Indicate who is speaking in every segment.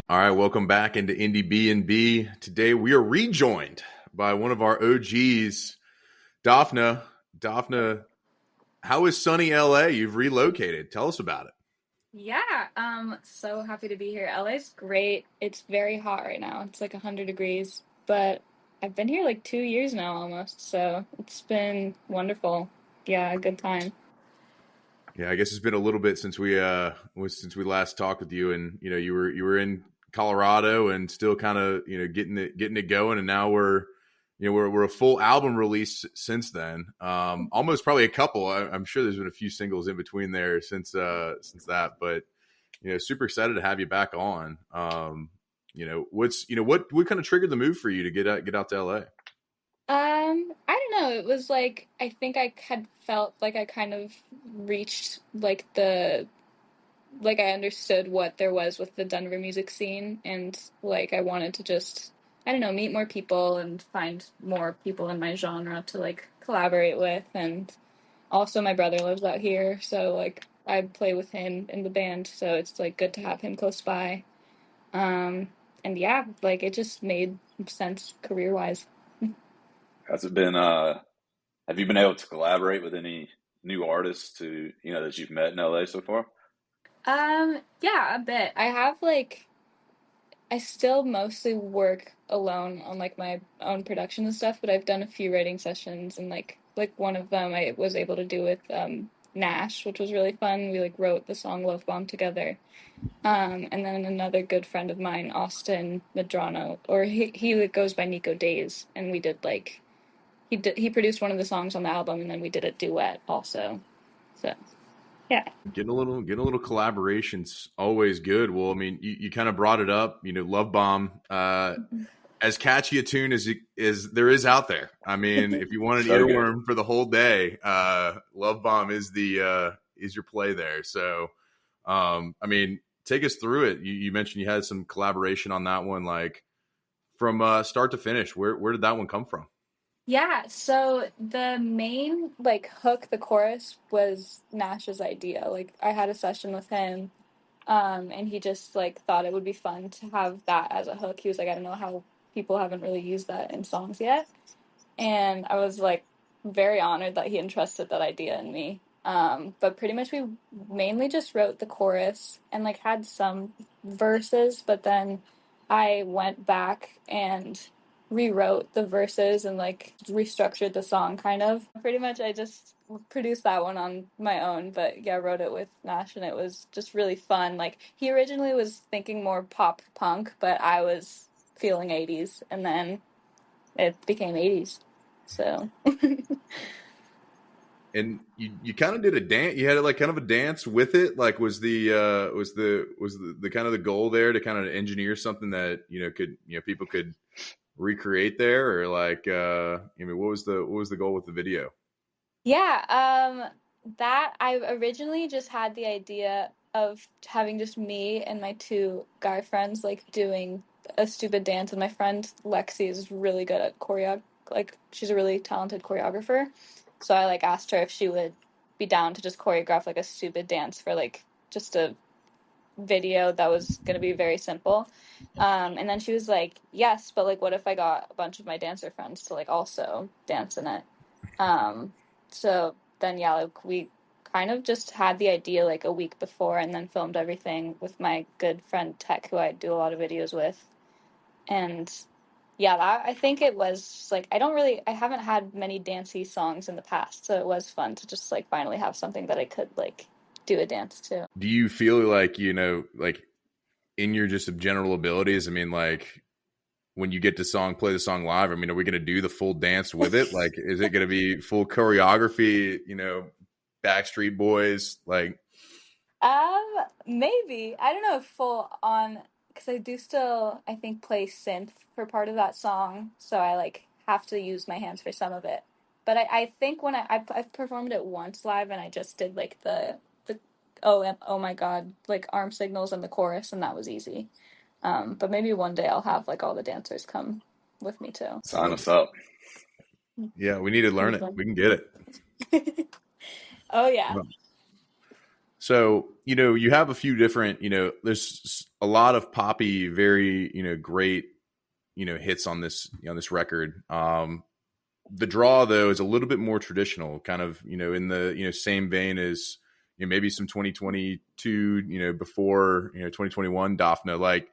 Speaker 1: All right, welcome back into Indiebnb. Today we are rejoined by one of our OGs, Dafna. Dafna, how is sunny LA? You've relocated. Tell us about it.
Speaker 2: Yeah, so happy to be here. LA's great. It's very hot right now. It's like 100 degrees, but I've been here like 2 years now almost, so it's been wonderful. Yeah, a good time.
Speaker 1: Yeah, I guess it's been a little bit since we last talked with you, and you were in Colorado and still kind of getting it going, and now we're a full album release since then. Almost probably a couple. I'm sure there's been a few singles in between there since that, but super excited to have you back on. What kind of triggered the move for you to get out to LA?
Speaker 2: I don't know. It was like I think I had felt like I kind of reached like I understood what there was with the Denver music scene, and like I wanted to just I don't know, meet more people and find more people in my genre to like collaborate with. And also my brother lives out here, so like I play with him in the band, so it's like good to have him close by. Um and yeah, like it just made sense career wise.
Speaker 3: Has it been have you been able to collaborate with any new artists that you've met in LA so far?
Speaker 2: Yeah, a bit. I have like I still mostly work alone on like my own production and stuff, but I've done a few writing sessions, and like one of them I was able to do with Nash, which was really fun. We like wrote the song Love Bomb together. And then another good friend of mine, Austin Medrano, or he goes by Nico Days, and we did like he produced one of the songs on the album, and then we did a duet also. So yeah.
Speaker 1: Getting a little collaboration's always good. Well, I mean, you kind of brought it up. Love Bomb, as catchy a tune as there is out there. I mean, if you want an
Speaker 3: So good.
Speaker 1: earworm for the whole day, Love Bomb is your play there. So, I mean, take us through it. You mentioned you had some collaboration on that one, like from start to finish. Where did that one come from?
Speaker 2: Yeah, so the main like hook, the chorus was Nash's idea. Like I had a session with him, and he just like thought it would be fun to have that as a hook. He was like, I don't know how people haven't really used that in songs yet. And I was like very honored that he entrusted that idea in me. But pretty much we mainly just wrote the chorus and like had some verses, but then I went back and rewrote the verses and like restructured the song kind of. Pretty much I just produced that one on my own, but yeah, wrote it with Nash, and it was just really fun. Like he originally was thinking more pop punk, but I was feeling 80s, and then it became 80s. So
Speaker 1: And you kind of did a dance. You had like kind of a dance with it. Like was the kind of the goal there to kind of engineer something that could people could recreate there, or like I mean, what was the goal with the video?
Speaker 2: yeah, that I originally just had the idea of having just me and my two guy friends like doing a stupid dance, and my friend Lexi is really good at like she's a really talented choreographer. So I like asked her if she would be down to just choreograph like a stupid dance for like just a video that was going to be very simple. And then she was like, yes, but like, what if I got a bunch of my dancer friends to like also dance in it? Um, so then, yeah, like we kind of just had the idea like a week before, and then filmed everything with my good friend Tech, who I do a lot of videos with. And yeah, I think it was just, like, I haven't had many dancey songs in the past, so it was fun to just like finally have something that I could like do a dance to.
Speaker 1: Do you feel like like in your just general abilities? I mean, like when you get to play the song live. I mean, are we going to do the full dance with it? Like, is it going to be full choreography? Backstreet Boys, like.
Speaker 2: Maybe. I don't know if full on, because I do still, I think, play synth for part of that song, so I like have to use my hands for some of it. But I think when I've performed it once live, and I just did like the oh my god, like arm signals and the chorus, and that was easy. But maybe one day I'll have like all the dancers come with me too.
Speaker 3: Sign us up.
Speaker 1: Yeah, we need to learn it. We can get it.
Speaker 2: Oh yeah.
Speaker 1: So, you have a few different, there's a lot of poppy, very, great, hits on this record. The draw though is a little bit more traditional, kind of, in the, same vein as, maybe some 2022, before, 2021 Dafna, like,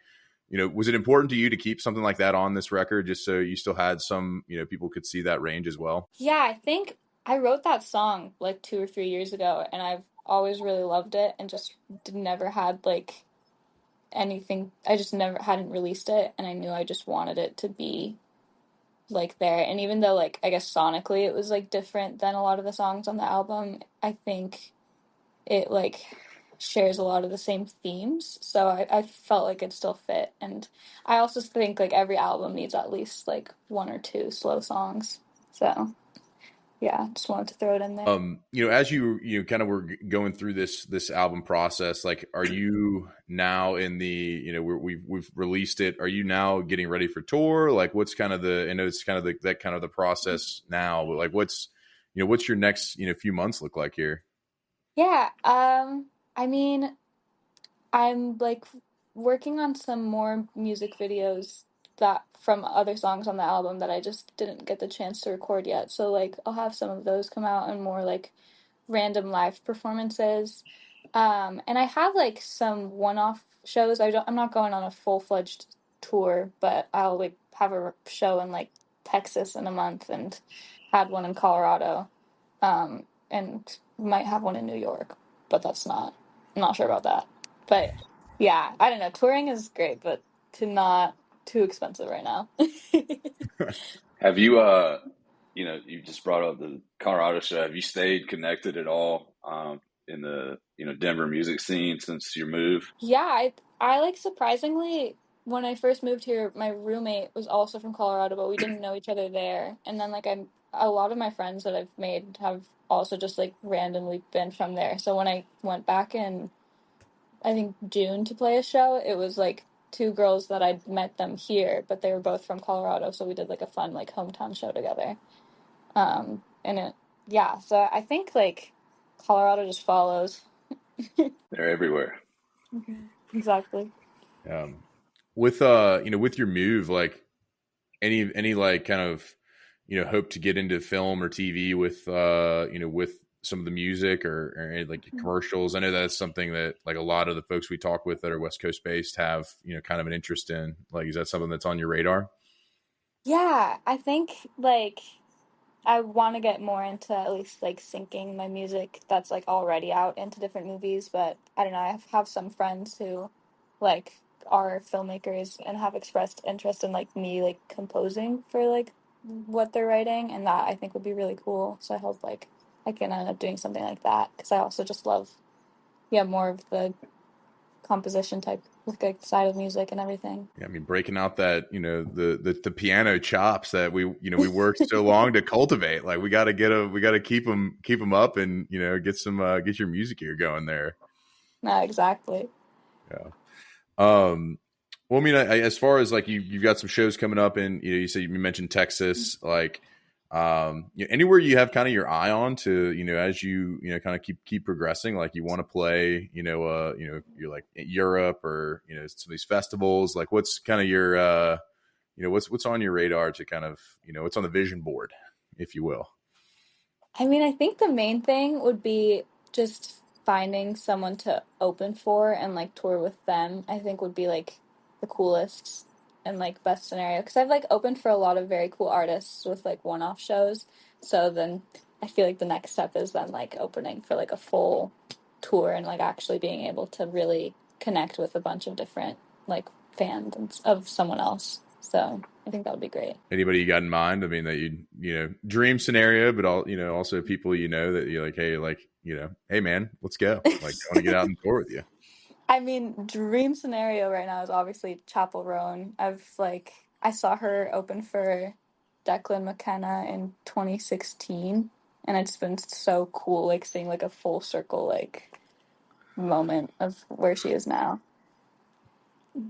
Speaker 1: was it important to you to keep something like that on this record just so you still had some, people could see that range as well?
Speaker 2: Yeah, I think I wrote that song like 2 or 3 years ago, and I've always really loved it and just never had like anything. I just never hadn't released it, and I knew I just wanted it to be like there. And even though like I guess sonically it was like different than a lot of the songs on the album, I think it like shares a lot of the same themes. So I felt like it still fit. And I also think like every album needs at least like one or two slow songs. So yeah, just wanted to throw it in there.
Speaker 1: As you kind of were going through this album process, like, are you now in the, we've released it, are you now getting ready for tour? Like, what's kind of I know it's kind of that kind of the process now, but like, what's your next, few months look like here?
Speaker 2: Yeah, I mean, I'm like working on some more music videos that from other songs on the album that I just didn't get the chance to record yet. So like I'll have some of those come out and more like random live performances. And I have like some one-off shows. I'm not going on a full-fledged tour, but I'll like have a show in like Texas in a month and had one in Colorado. And might have one in New York, but I'm not sure about that. But yeah, I don't know. Touring is great, but not too expensive right now.
Speaker 3: Have you you just brought up the Colorado show. Have you stayed connected at all in the Denver music scene since your move?
Speaker 2: Yeah, I like surprisingly when I first moved here, my roommate was also from Colorado, but we didn't know each other there. And then like a lot of my friends that I've made have also just like randomly been from there. So when I went back in I think June to play a show, it was like two girls that I'd met them here, but they were both from Colorado, so we did like a fun like hometown show together. And it yeah, so I think like Colorado just follows.
Speaker 3: They're everywhere.
Speaker 2: Exactly.
Speaker 1: With with your move, like any like kind of hope to get into film or TV with with some of the music or any, like commercials. I know that's something that like a lot of the folks we talk with that are West Coast based have kind of an interest in. Like, is that something that's on your radar?
Speaker 2: Yeah, I think like I want to get more into at least like syncing my music that's like already out into different movies, but I don't know. Have some friends who like are filmmakers and have expressed interest in like me like composing for like what they're writing, and that I think would be really cool. So I hope like I can end up doing something like that because I also just love yeah more of the composition type like side of music and everything.
Speaker 1: Yeah, I mean, breaking out that the piano chops that we worked so long to cultivate. Like, we got to keep them up, and get your music ear going there.
Speaker 2: No, exactly.
Speaker 1: Yeah. Well, I mean, as far as like you've got some shows coming up, and you said you mentioned Texas, like anywhere you have kind of your eye on to as you kind of keep progressing, like you want to play you're like Europe or some of these festivals, like what's kind of your what's on your radar to kind of what's on the vision board, if you will.
Speaker 2: I mean, I think the main thing would be just finding someone to open for and like tour with them. I think would be like the coolest and like best scenario because I've like opened for a lot of very cool artists with like one-off shows. So then I feel like the next step is then like opening for like a full tour and like actually being able to really connect with a bunch of different like fans of someone else. So I think that would be great.
Speaker 1: Anybody you got in mind? I mean, that dream scenario, but all also people that you're like, hey man, let's go. Like, I want to get out and tour with you.
Speaker 2: I mean, dream scenario right now is obviously Chapel Roan. I saw her open for Declan McKenna in 2016, and it's been so cool, like seeing like a full circle like moment of where she is now.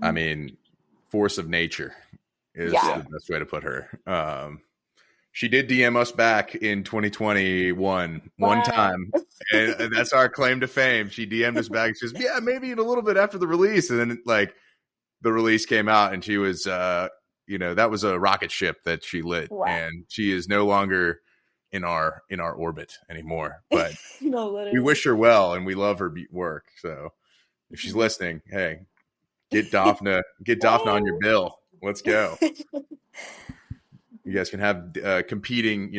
Speaker 1: I mean, force of nature is the best way to put her. She did DM us back in 2021 one time. And that's our claim to fame. She DM'd us back. She says, yeah, maybe in a little bit after the release. And then like the release came out and she was, that was a rocket ship that she lit.
Speaker 2: Wow.
Speaker 1: And she is no longer in our orbit anymore. But
Speaker 2: No,
Speaker 1: we
Speaker 2: literally.
Speaker 1: wish her well and we love her work. So if she's listening, hey, get Dafna on your bill. Let's go. You guys can have a competing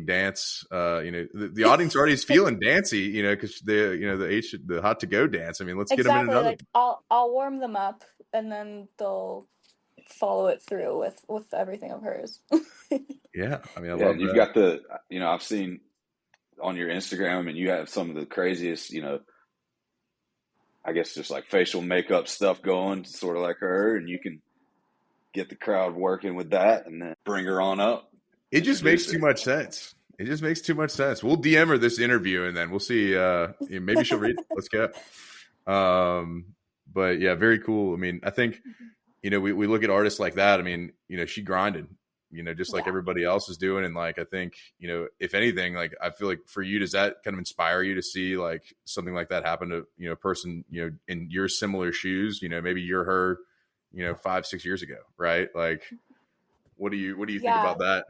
Speaker 1: dance. The audience already is feeling dancey, because the hot to go dance. I mean, let's get them in another.
Speaker 2: Like I'll warm them up, and then they'll follow it through with everything of hers.
Speaker 1: Yeah, I mean, I love
Speaker 3: you've
Speaker 1: that.
Speaker 3: got I've seen on your Instagram, and you have some of the craziest, I guess just like facial makeup stuff going, sort of like her, and you can get the crowd working with that and then bring her on up.
Speaker 1: It just makes too much sense. It just makes too much sense. We'll DM her this interview and then we'll see. Maybe she'll read it. Let's go. But yeah, very cool. I mean, I think, we look at artists like that. I mean, she grinded, just like everybody else is doing. And like, I think, if anything, like, I feel like for you, does that kind of inspire you to see like something like that happen to, a person, in your similar shoes, maybe you're her, 5-6 years ago. Right. Like, what do you think about that?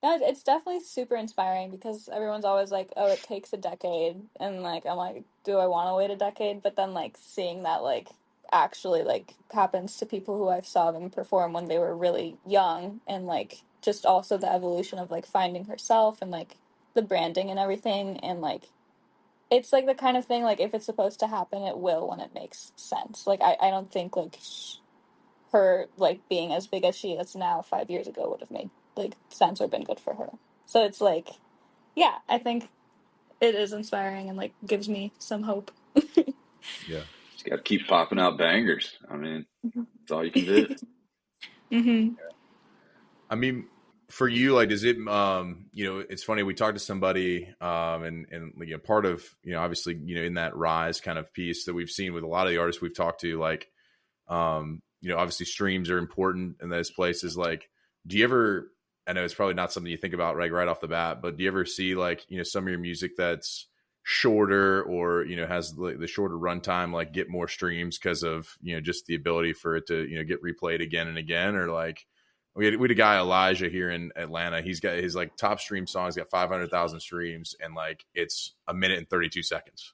Speaker 2: No, it's definitely super inspiring because everyone's always like, oh, it takes a decade. And like, I'm like, do I want to wait a decade? But then like seeing that like actually like happens to people who I saw them perform when they were really young, and like just also the evolution of like finding herself and like the branding and everything. And like, it's like the kind of thing, like if it's supposed to happen, it will when it makes sense. Like, I don't think like her like being as big as she is now 5 years ago would have made like sense or been good for her. So it's like, yeah, I think it is inspiring and like gives me some hope.
Speaker 1: Yeah,
Speaker 3: just got to keep popping out bangers. I mean, that's all you can do.
Speaker 2: Mm-hmm.
Speaker 1: I mean, for you, like, does it, it's funny, we talked to somebody, and part of, obviously, in that rise kind of piece that we've seen with a lot of the artists we've talked to, like, obviously streams are important in those places. Like, do you ever, I know it's probably not something you think about right off the bat, but do you ever see like, some of your music that's shorter or, has the shorter runtime, like get more streams because of, just the ability for it to, get replayed again and again? Or like, we had a guy, Elijah, here in Atlanta. He's got his like top stream song's got 500,000 streams and like it's a minute and 32 seconds.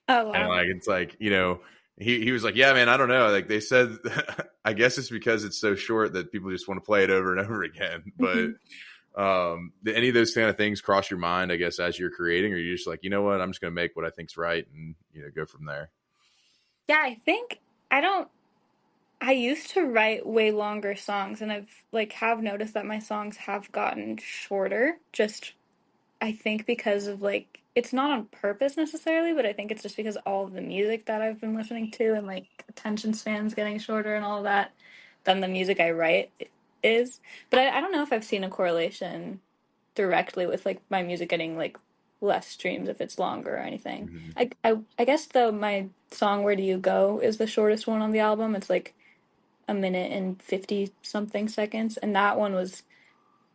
Speaker 2: Oh, wow.
Speaker 1: And like, it's like, he was like, yeah, man, I don't know. Like they said, I guess it's because it's so short that people just want to play it over and over again. But did any of those kind of things cross your mind, I guess, as you're creating, or you're just like, you know what, I'm just going to make what I think's right and, go from there?
Speaker 2: Yeah, I think I used to write way longer songs, and I've like have noticed that my songs have gotten shorter, just I think because of like it's not on purpose necessarily, but I think it's just because all of the music that I've been listening to and like attention spans getting shorter and all of that than the music I write is. But I don't know if I've seen a correlation directly with like my music getting like less streams if it's longer or anything.
Speaker 1: Mm-hmm.
Speaker 2: I guess though my song "Where Do You Go" is the shortest one on the album. It's like a minute and 50 something seconds, and that one was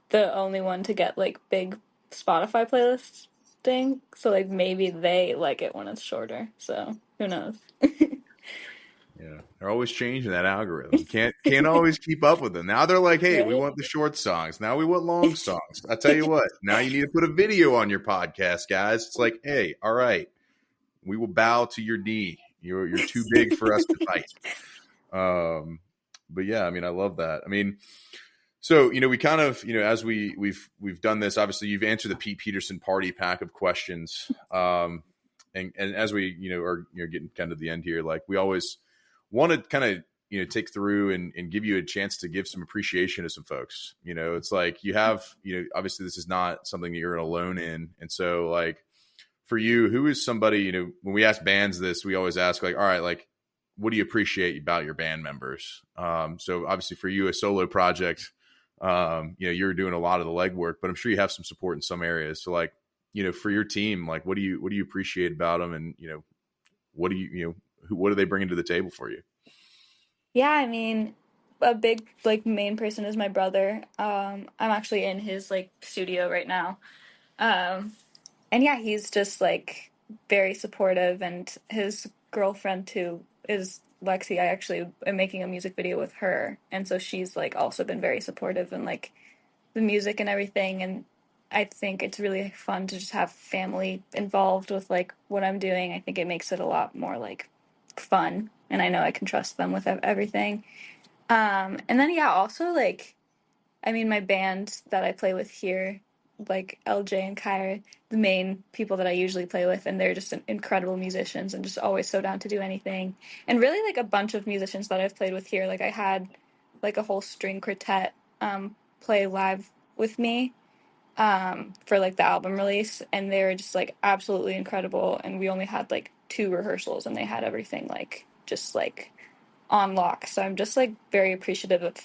Speaker 2: the only one to get like big Spotify playlists thing. So like maybe they like it when it's shorter. So who knows?
Speaker 1: Yeah, they're always changing that algorithm. Can't always keep up with them. Now they're like, hey, we
Speaker 2: Right?
Speaker 1: want the short songs. Now we want long songs. I tell you what, now you need to put a video on your podcast, guys. It's like, hey, all right, we will bow to your knee. You're too big for us to fight. But yeah, I mean, I love that. I mean, so we kind of, as we've done this. Obviously, you've answered the Pete Peterson party pack of questions. And as we are getting kind of the end here, like we always want to kind of take through and give you a chance to give some appreciation to some folks. It's like you have obviously this is not something that you're alone in, and so like for you, who is somebody when we ask bands this, we always ask like, all right, like what do you appreciate about your band members? So obviously for you, a solo project, you're doing a lot of the legwork, but I'm sure you have some support in some areas. So like for your team, like what do you appreciate about them, and what do they bring to the table for you?
Speaker 2: Yeah, I mean, a big like main person is my brother. I'm actually in his like studio right now. Um, And yeah, he's just like very supportive, and his girlfriend too is Lexi. I actually am making a music video with her, and so she's like also been very supportive and like the music and everything. And I think it's really fun to just have family involved with like what I'm doing. I think it makes it a lot more like fun, and I know I can trust them with everything. And then yeah, also like I mean, my band that I play with here, like LJ and Kyra, the main people that I usually play with, and they're just incredible musicians and just always so down to do anything. And really, like a bunch of musicians that I've played with here, like I had like a whole string quartet play live with me for like the album release, and they were just like absolutely incredible. And we only had like 2 rehearsals, and they had everything like just like on lock. So I'm just like very appreciative of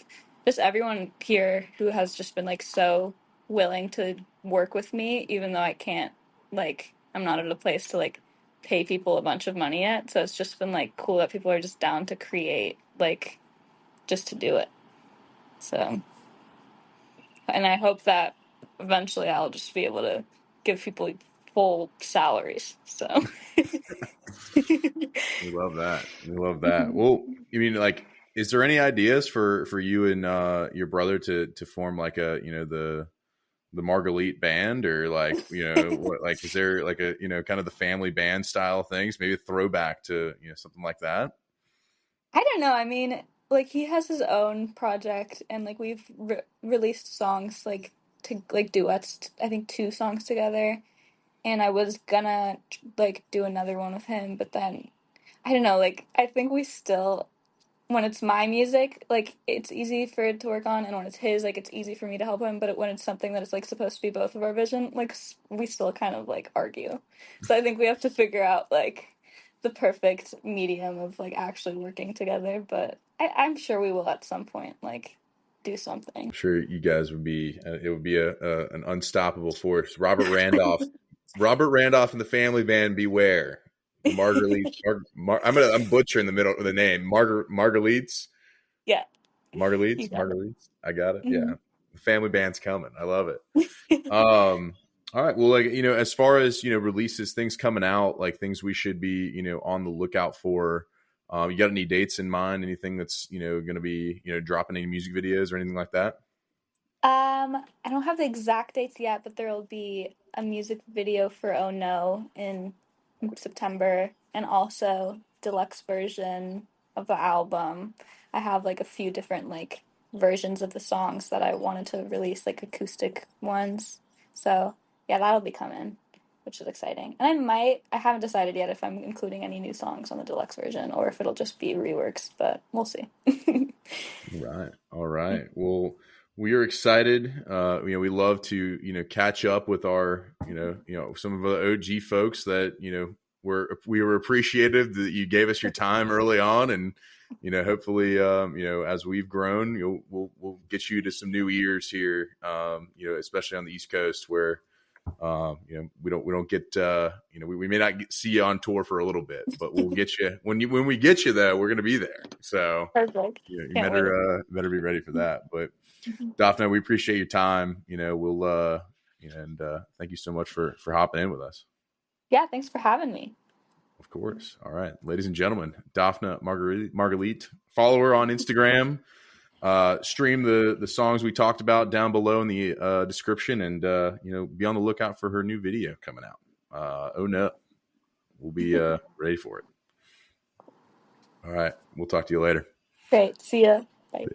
Speaker 2: just everyone here who has just been like so willing to work with me, even though I can't like I'm not at a place to like pay people a bunch of money yet. So it's just been like cool that people are just down to create like just to do it. So and I hope that eventually I'll just be able to give people full salaries. So
Speaker 1: We love that. We love that. Well, you mean like, is there any ideas for you and your brother to form like a the Marguerite band, or like what, like is there like a kind of the family band style things, maybe a throwback to something like that?
Speaker 2: I don't know. I mean, like he has his own project, and like we've released songs like to like duets. I think 2 songs together, and I was gonna like do another one with him, but then I don't know. Like I think we still when it's my music, like it's easy for it to work on, and when it's his, like it's easy for me to help him. But when it's something that is like supposed to be both of our vision, like we still kind of like argue. So I think we have to figure out like the perfect medium of like actually working together. But I'm sure we will at some point like do
Speaker 1: I'm
Speaker 2: something.
Speaker 1: sure you guys would be it would be a an unstoppable force. Robert Randolph and the family band, beware. The Marguerite. I'm butchering the middle of the name. Marguerite's.
Speaker 2: Yeah, you got it.
Speaker 1: Marguerite's. I got it.
Speaker 2: Hmm.
Speaker 1: Yeah, the family band's coming. I love it. All right. Well, like as far as releases, things coming out, like things we should be on the lookout for. You got any dates in mind? Anything that's going to be dropping any music videos or anything like that?
Speaker 2: I don't have the exact dates yet, but there will be a music video for Oh No in September, and also deluxe version of the album. I have like a few different like versions of the songs that I wanted to release, like acoustic ones. So yeah, that'll be coming, which is exciting. And I haven't decided yet if I'm including any new songs on the deluxe version or if it'll just be reworks, but we'll see.
Speaker 1: Right. All right. Well, we are excited. We love to, catch up with our, some of the OG folks that, we were appreciative that you gave us your time early on, and, hopefully, as we've grown, we'll get you to some new ears here, especially on the East Coast where, we don't get, we may not see you on tour for a little bit, but we'll get you when we get you though, we're going to be there. So,
Speaker 2: Perfect.
Speaker 1: you
Speaker 2: Can't wait.
Speaker 1: better be ready for that. But Dafna, we appreciate your time. We'll and thank you so much for hopping in with us.
Speaker 2: Yeah, thanks for having me.
Speaker 1: Of course. All right, ladies and gentlemen, Dafna Marguerite. Follow her on Instagram. Stream the songs we talked about down below in the description, and be on the lookout for her new video coming out. Oh no, we'll be ready for it. All right, we'll talk to you later.
Speaker 2: Great. See ya. Bye.